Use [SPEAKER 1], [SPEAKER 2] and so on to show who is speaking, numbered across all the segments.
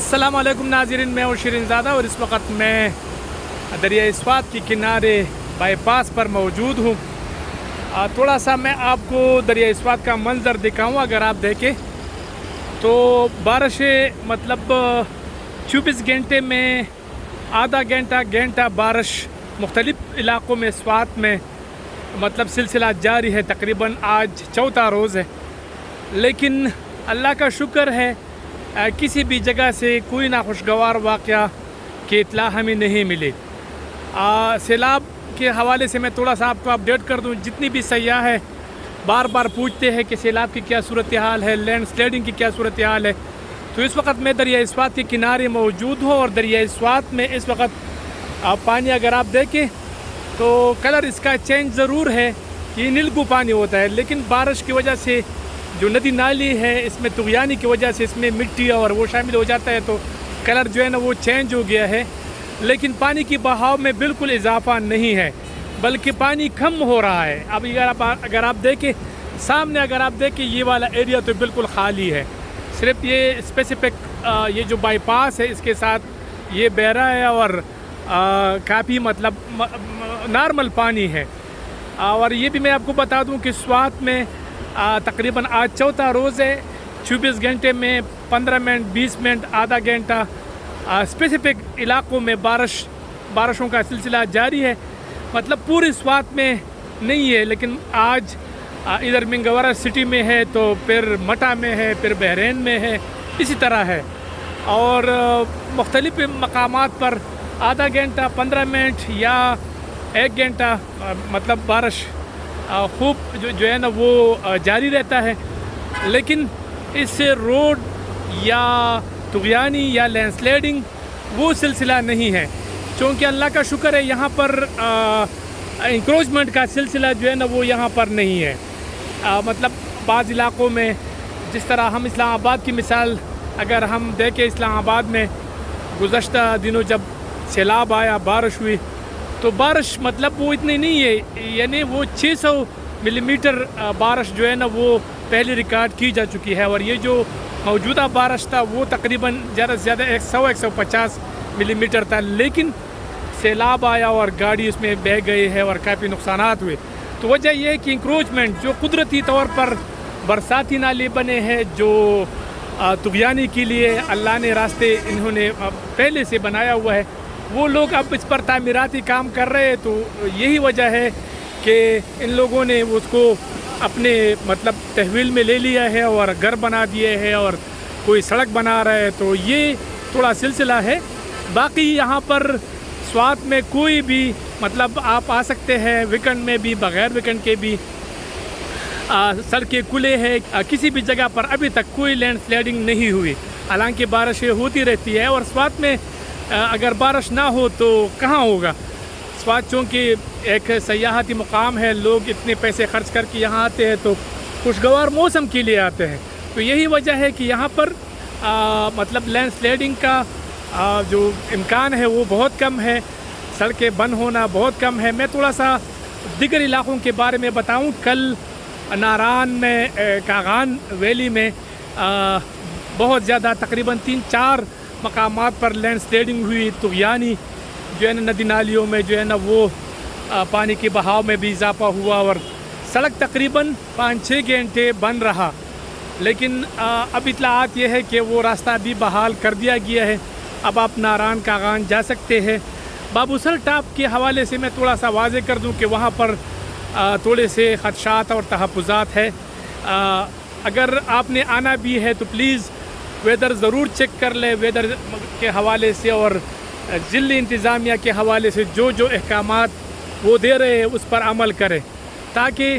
[SPEAKER 1] अस्सलाम वालेकुम नाज़रीन, मैं हूँ शिरीन ज़ादा और इस वक्त मैं दरिया स्वात के किनारे बाईपास पर मौजूद हूँ। थोड़ा सा मैं आपको दरिया स्वात का मंज़र दिखाऊँ। अगर आप देखें तो बारिशें मतलब 24 घंटे में आधा घंटा बारिश मुख्तलिफ़ इलाक़ों में स्वात में मतलब सिलसिला जारी है। तकरीबन आज चौथा रोज़ है, लेकिन अल्लाह का शुक्र है किसी भी जगह से कोई नाखुशगवार वाक़या की इत्तला हमें नहीं मिली। सैलाब के हवाले से मैं थोड़ा सा आपको अपडेट कर दूं। जितनी भी सयाह है बार बार पूछते हैं कि सैलाब की क्या सूरत हाल है, लैंड स्लाइडिंग की क्या सूरत हाल है। तो इस वक्त मैं दरिया स्वात के किनारे मौजूद हूँ और दरिया स्वात में इस वक्त पानी अगर आप देखें तो कलर इसका चेंज ज़रूर है। ये नीलगू पानी होता है, लेकिन बारिश की वजह से जो नदी नाली है इसमें तुग़यानी की वजह से इसमें मिट्टी और वो शामिल हो जाता है, तो कलर जो है ना वो चेंज हो गया है। लेकिन पानी की बहाव में बिल्कुल इजाफा नहीं है, बल्कि पानी कम हो रहा है। अब अगर आप देखें सामने, अगर आप देखें ये वाला एरिया तो बिल्कुल खाली है। सिर्फ ये स्पेसिफिक ये जो बाईपास है इसके साथ ये बहरा है और काफ़ी मतलब नॉर्मल पानी है। और ये भी मैं आपको बता दूं कि स्वात में तकरीबन आज चौथा रोज़ है। 24 घंटे में 15 मिनट 20 मिनट आधा घंटा स्पेसिफिक इलाक़ों में बारिशों का सिलसिला जारी है। मतलब पूरी स्वात में नहीं है, लेकिन आज इधर मिंगवरा सिटी में है, तो फिर मटा में है, फिर बहरीन में है, इसी तरह है। और मुख्तलिफ़ मकामात पर आधा घंटा 15 मिनट या 1 घंटा मतलब बारिश खूब जो है ना वो जारी रहता है। लेकिन इससे रोड या तुग़यानी या लैंडस्लाइडिंग वो सिलसिला नहीं है, क्योंकि अल्लाह का शुक्र है यहाँ पर इंक्रोचमेंट का सिलसिला जो है ना वो यहाँ पर नहीं है। मतलब बाज़ इलाक़ों में जिस तरह हम इस्लामाबाद की मिसाल अगर हम देखें, इस्लामाबाद में गुज़श्ता दिनों जब सैलाब आया, बारिश हुई, तो बारिश मतलब वो इतनी नहीं है, यानी वो 600 मिलीमीटर बारिश जो है ना वो पहले रिकॉर्ड की जा चुकी है। और ये जो मौजूदा बारिश था वो तकरीबन ज़्यादा से ज़्यादा 100-150 मिलीमीटर था। लेकिन सैलाब आया और गाड़ी उसमें बह गई है और काफ़ी नुकसानात हुए। तो वजह यह है कि इंक्रोचमेंट जो कुदरती तौर पर बरसाती नाले बने हैं, जो तुग़यानी के लिए अल्लाह ने रास्ते इन्होंने पहले से बनाया हुआ है, वो लोग अब इस पर तामीराती काम कर रहे हैं। तो यही वजह है कि इन लोगों ने उसको अपने मतलब तहवील में ले लिया है और घर बना दिए हैं और कोई सड़क बना रहा है। तो ये थोड़ा सिलसिला है। बाकी यहाँ पर स्वात में कोई भी मतलब आप आ सकते हैं, वीकेंड में भी, बग़ैर वीकेंड के भी सड़कें खुले हैं। किसी भी जगह पर अभी तक कोई लैंड स्लाइडिंग नहीं हुई, हालांकि बारिशें होती रहती है। और स्वात में अगर बारिश ना हो तो कहाँ होगा। स्वात चूँकि एक सयाहती मुकाम है, लोग इतने पैसे खर्च करके यहाँ आते हैं तो खुशगवार मौसम के लिए आते हैं। तो यही वजह है कि यहाँ पर मतलब लैंड स्लाइडिंग का जो इम्कान है वो बहुत कम है, सड़कें बंद होना बहुत कम है। मैं थोड़ा सा दीगर इलाक़ों के बारे में बताऊँ। कल नारान में कागान वैली में बहुत ज़्यादा तकरीबन 3-4 मकामात पर लैंड स्लाइडिंग हुई। तुग़यानी जो है ना नदी नालियों में जो है ना वो पानी के बहाव में भी इजाफा हुआ और सड़क तकरीबन 5-6 घंटे बंद रहा। लेकिन अब इत्तलाआत ये है कि वो रास्ता भी बहाल कर दिया गया है। अब आप नारान कागान जा सकते हैं। बाबूसर टाप के हवाले से मैं थोड़ा सा वाज़े कर दूं कि वहाँ पर थोड़े से ख़दशात और तहफ़्फ़ुज़ात है। अगर आपने आना भी है तो प्लीज़ वेदर ज़रूर चेक कर लें। वेदर के हवाले से और ज़िली इंतज़ामिया के हवाले से जो जो अहकामात वो दे रहे हैं उस पर अमल करें, ताकि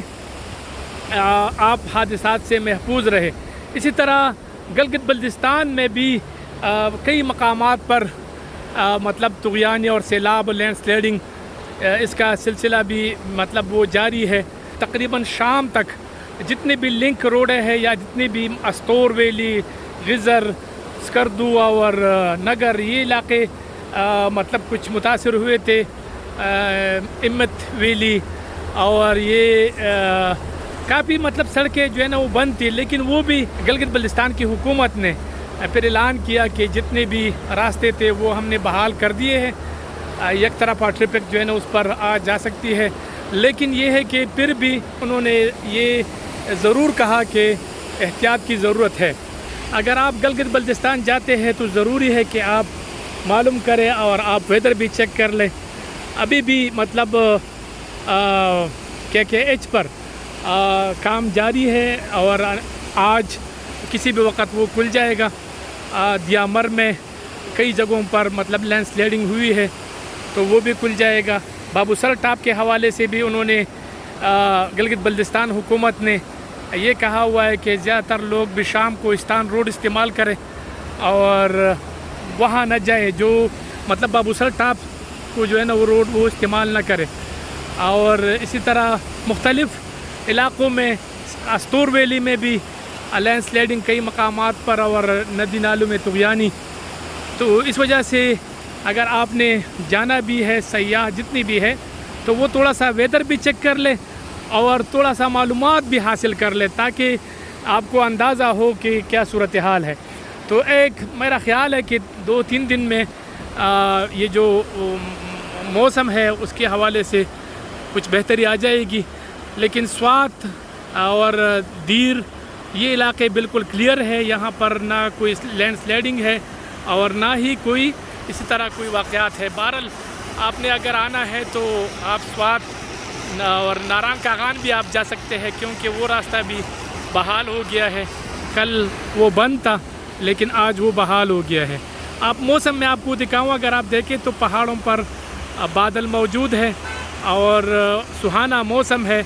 [SPEAKER 1] आप हादसात से महफूज रहे। इसी तरह गिलगित बल्तिस्तान में भी कई मकामात पर मतलब तुग़यानी और सैलाब लैंड स्लाइडिंग इसका सिलसिला भी मतलब वो जारी है। तकरीबन शाम तक जितने भी लिंक रोडें हैं या जितनी भी अस्तोर वैली, गिज़र, स्कर्दू और नगर, ये इलाके मतलब कुछ मुतासर हुए थे। इम्मत वैली और ये काफ़ी मतलब सड़कें जो है ना वो बंद थी, लेकिन वो भी गिलगित बल्तिस्तान की हुकूमत ने پھر اعلان کیا کہ جتنے بھی راستے تھے وہ ہم نے بحال کر دیے ہیں، یک طرفہ ٹریفک جو ہے نا اس پر آ جا سکتی ہے، لیکن یہ ہے کہ پھر بھی انہوں نے یہ ضرور کہا کہ احتیاط کی ضرورت ہے۔ اگر آپ گلگت بلتستان جاتے ہیں تو ضروری ہے کہ آپ معلوم کریں اور آپ ویدر بھی چیک کر لیں۔ ابھی بھی مطلب KKH پر کام جاری ہے اور آج کسی بھی وقت وہ کھل جائے گا۔ دیامر میں کئی جگہوں پر مطلب لینڈ سلائڈنگ ہوئی ہے تو وہ بھی کھل جائے گا۔ بابو سر ٹاپ کے حوالے سے بھی انہوں نے گلگت بلتستان حکومت نے یہ کہا ہوا ہے کہ زیادہ تر لوگ بھی شام کو استان روڈ استعمال کریں اور وہاں نہ جائے، جو مطلب بابو سر ٹاپ کو جو ہے نا وہ روڈ وہ استعمال نہ کرے۔ اور اسی طرح مختلف علاقوں میں استور ویلی میں بھی لینڈ سلائڈنگ کئی مقامات پر اور ندی نالوں میں طغیانی، تو اس وجہ سے اگر آپ نے جانا بھی ہے، سیاح جتنی بھی ہے، تو وہ تھوڑا سا ویدر بھی چیک کر لے اور تھوڑا سا معلومات بھی حاصل کر لے تاکہ آپ کو اندازہ ہو کہ کیا صورتحال ہے۔ تو ایک میرا خیال ہے کہ 2-3 دن میں یہ جو موسم ہے اس کے حوالے سے کچھ بہتری آ جائے گی، لیکن سوات اور دیر یہ علاقے بالکل کلیئر ہے، یہاں پر نہ کوئی لینڈ سلائڈنگ ہے اور نہ ہی کوئی اسی طرح کوئی واقعات ہے۔ بہرحال آپ نے اگر آنا ہے تو آپ سوات اور ناران کاغان بھی آپ جا سکتے ہیں، کیونکہ وہ راستہ بھی بحال ہو گیا ہے۔ کل وہ بند تھا لیکن آج وہ بحال ہو گیا ہے۔ آپ موسم میں آپ کو دکھاؤں، اگر آپ دیکھیں تو پہاڑوں پر بادل موجود ہے اور سہانا موسم ہے۔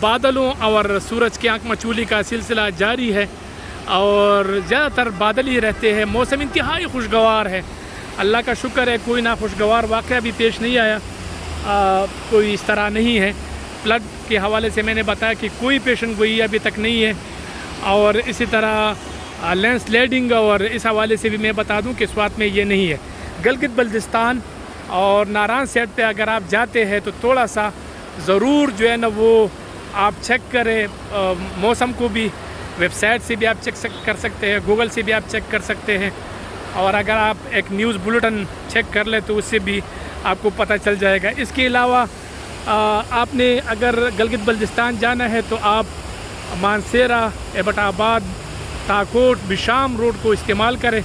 [SPEAKER 1] بادلوں اور سورج کی آنکھ مچولی کا سلسلہ جاری ہے اور زیادہ تر بادل ہی رہتے ہیں۔ موسم انتہائی خوشگوار ہے، اللہ کا شکر ہے، کوئی ناخوشگوار واقعہ بھی پیش نہیں آیا، کوئی اس طرح نہیں ہے۔ فلڈ کے حوالے سے میں نے بتایا کہ کوئی پیشن گوئی ابھی تک نہیں ہے، اور اسی طرح لینڈ سلائڈنگ اور اس حوالے سے بھی میں بتا دوں کہ سوات میں یہ نہیں ہے۔ گلگت بلتستان اور ناران سائڈ پہ اگر آپ جاتے ہیں تو تھوڑا سا ضرور جو ہے نا وہ آپ چیک کریں، موسم کو بھی ویب سائٹ سے بھی آپ چیک کر سکتے ہیں، گوگل سے بھی آپ چیک کر سکتے ہیں، اور اگر آپ ایک نیوز بلیٹن چیک کر لیں تو اس سے بھی آپ کو پتہ چل جائے گا۔ اس کے علاوہ آپ نے اگر گلگت بلتستان جانا ہے تو آپ مانسیرا، ایبٹ آباد، تاکوٹ، بشام روڈ کو استعمال کریں،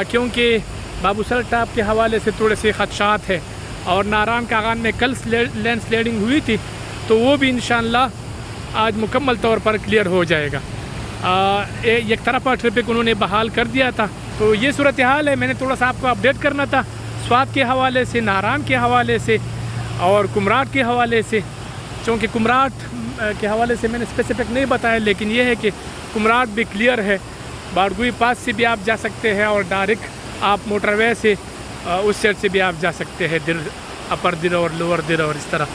[SPEAKER 1] کیونکہ بابو سر ٹاپ کے حوالے سے تھوڑے سے خدشات ہیں، اور ناران کاغان میں کل لینڈ سلائڈنگ ہوئی تھی تو وہ بھی انشاءاللہ آج مکمل طور پر کلیئر ہو جائے گا۔ یک طرفہ ٹریفک انہوں نے بحال کر دیا تھا، تو یہ صورتحال ہے۔ میں نے تھوڑا سا آپ کو اپڈیٹ کرنا تھا سوات کے حوالے سے، ناران کے حوالے سے اور کمراٹ کے حوالے سے، چونکہ کمراٹ کے حوالے سے میں نے اسپیسیفک نہیں بتایا، لیکن یہ ہے کہ کمراٹ بھی کلیئر ہے۔ باڑگوئی پاس سے بھی آپ جا سکتے ہیں اور ڈائریکٹ آپ موٹر وے سے اس سائڈ سے بھی آپ جا سکتے ہیں، در، اپر در اور لوور در اور اس طرح۔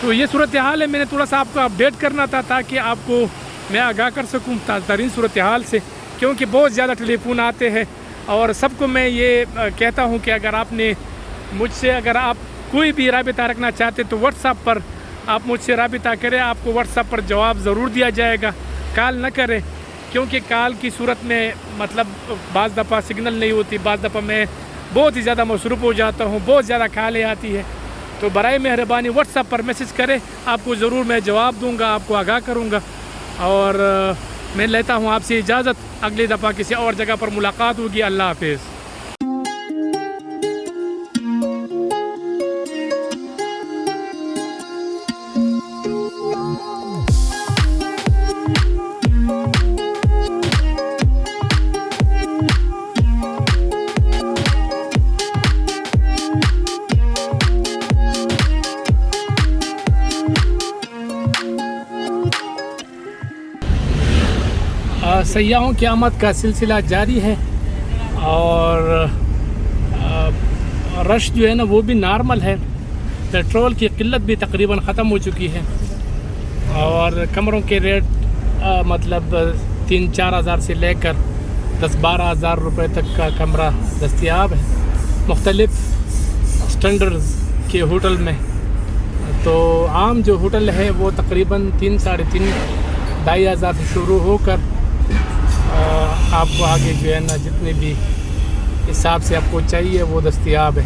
[SPEAKER 1] تو یہ صورتحال ہے، میں نے تھوڑا سا آپ کو اپڈیٹ کرنا تھا تاکہ آپ کو میں آگاہ کر سکوں تازہ ترین صورتحال سے، کیونکہ بہت زیادہ ٹیلی فون آتے ہیں، اور سب کو میں یہ کہتا ہوں کہ اگر آپ نے مجھ سے اگر آپ کوئی بھی رابطہ رکھنا چاہتے تو واٹس ایپ پر آپ مجھ سے رابطہ کریں، آپ کو واٹس ایپ پر جواب ضرور دیا جائے گا، کال نہ کریں، کیونکہ کال کی صورت میں مطلب بعض دفعہ سگنل نہیں ہوتی، بعض دفعہ میں بہت ہی زیادہ مصروف ہو جاتا ہوں، بہت زیادہ کالیں آتی ہے، تو برائے مہربانی واٹس ایپ پر میسج کریں، آپ کو ضرور میں جواب دوں گا، آپ کو آگاہ کروں گا۔ اور میں لیتا ہوں آپ سے اجازت، اگلی دفعہ کسی اور جگہ پر ملاقات ہوگی۔ اللہ حافظ۔ سیاحوں کی آمد کا سلسلہ جاری ہے اور رش جو ہے نا وہ بھی نارمل ہے، پیٹرول کی قلت بھی تقریباً ختم ہو چکی ہے، اور کمروں کے ریٹ مطلب 3-4 ہزار سے لے کر 10-12 ہزار روپے تک کا کمرہ دستیاب ہے مختلف سٹینڈرڈز کے ہوٹل میں۔ تو عام جو ہوٹل ہے وہ تقریباً 3-3.5 ہزار سے شروع ہو کر آپ کو آگے جو ہے نا جتنے بھی حساب سے آپ کو چاہیے وہ دستیاب ہے.